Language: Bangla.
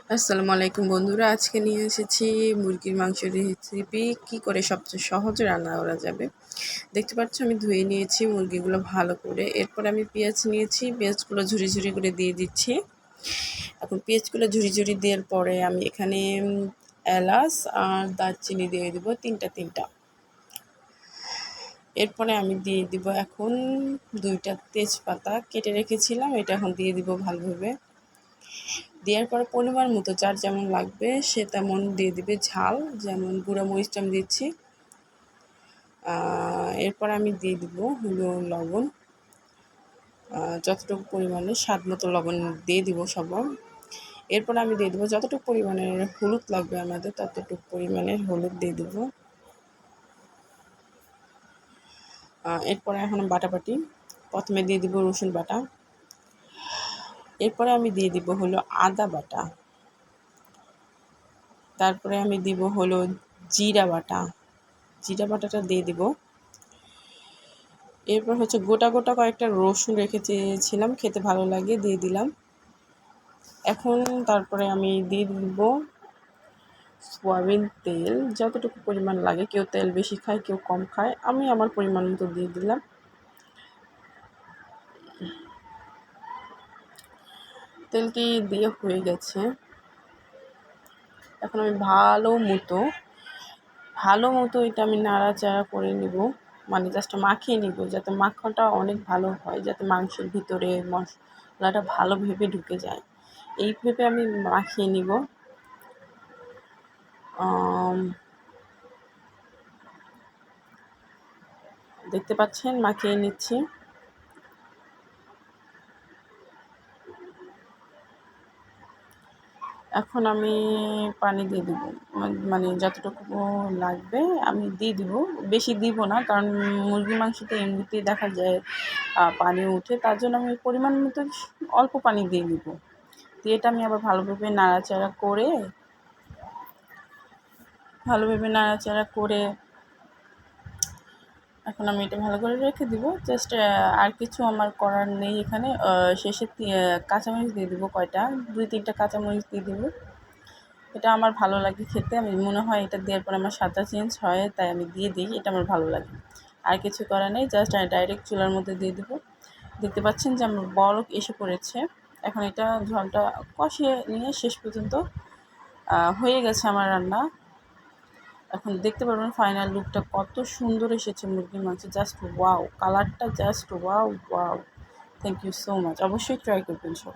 আসসালামু আলাইকুম বন্ধুরা, আজকে নিয়ে এসেছি মুরগির মাংসের রেসিপি কি করে সবচেয়ে সহজে রান্না করা যাবে। দেখতে পাচ্ছ আমি ধুয়ে নিয়েছি মুরগিগুলো ভালো করে। এরপর আমি পেঁয়াজ নিয়েছি, পেঁয়াজগুলো ঝুরি ঝুরি করে দিয়ে দিচ্ছি। এখন পেঁয়াজগুলো ঝুরি ঝুরি দেওয়ার পরে আমি এখানে এলাচ আর দারচিনি দিয়ে দিব তিনটা। এরপরে আমি দিয়ে দিব এখন 2টা তেজপাতা কেটে রেখেছিলাম, এটা এখন দিয়ে দিব ভালোভাবে। দেওয়ার পরে পরিমাণ মতো যার যেমন লাগবে সে তেমন দিয়ে দিবে ঝাল, যেমন গুঁড়া মরিচটা আমি দিচ্ছি। এরপর আমি দিয়ে দিব হলো লবণ, যতটুকু পরিমাণে স্বাদ মতো লবণ দিয়ে দিব সবার। এরপর আমি দিয়ে দেবো যতটুকু পরিমাণের হলুদ লাগবে আমাদের ততটুকু পরিমাণের হলুদ দিয়ে দেবো। এরপরে এখন বাটাবাটি, প্রথমে দিয়ে দিব রসুন বাটা, এরপরে আমি দিয়ে দিব হলো আদা বাটা, তারপরে আমি দিব হলো জিরা বাটাটা দিয়ে দিব। এরপর হচ্ছে গোটা কয়েকটা রসুন রেখেছিলাম, খেতে ভালো লাগে, দিয়ে দিলাম। এখন তারপরে আমি দিয়ে দিব সয়াবিন তেল, যতটুকু পরিমাণ লাগে, কেউ তেল বেশি খায় কেউ কম খায়, আমি আমার পরিমাণ মতো দিয়ে দিলাম। তেলটি দিয়ে হয়ে গেছে। এখন আমি ভালো মতো এটা আমি নাড়াচাড়া করে নিব, মানে জাস্ট মাখিয়ে নিব, যাতে মাখাটা অনেক ভালো হয়, যাতে মাংসের ভিতরে মশলাটা ভালোভাবে ঢুকে যায়। এইভাবে আমি মাখিয়ে নিব। দেখতে পাচ্ছেন মাখিয়ে নিচ্ছি। এখন আমি পানি দিয়ে দিব, মানে যতটুকু লাগবে আমি দিয়ে দিব, বেশি দিব না, কারণ মুরগির মাংসতে এমনিতেই দেখা যায় পানি উঠে, তার জন্য আমি পরিমাণ মতো অল্প পানি দিয়ে দিব। দিয়ে এটা আমি আবার ভালোভাবে নাড়াচাড়া করে এখন আমি এটা ভালো করে রেখে দিব। জাস্ট আর কিছু আমার করার নেই এখানে। শেষে কাঁচামরিচ দিয়ে দিব, কয়টা 2-3টা কাঁচামরিচ দিয়ে দিব। এটা আমার ভালো লাগে খেতে, আমি মনে হয় এটা দেওয়ার পর আমার স্বাদটা চেঞ্জ হয়, তাই আমি দিয়ে দিই, এটা আমার ভালো লাগে। আর কিছু করার নেই, জাস্ট ডাইরেক্ট চুলার মধ্যে দিয়ে দেবো। দেখতে পাচ্ছেন যে আমার বলক এসে পড়েছে। এখন এটা ঝোলটা কষিয়ে নিয়ে শেষ পর্যন্ত হয়ে গেছে আমার রান্না। এখন দেখতে পারবেন ফাইনাল লুকটা কত সুন্দর এসেছে মুরগির মাংস, জাস্ট ওয়াও, কালারটা just wow. Thank you so much, অবশ্যই ট্রাই করবেন সবাই।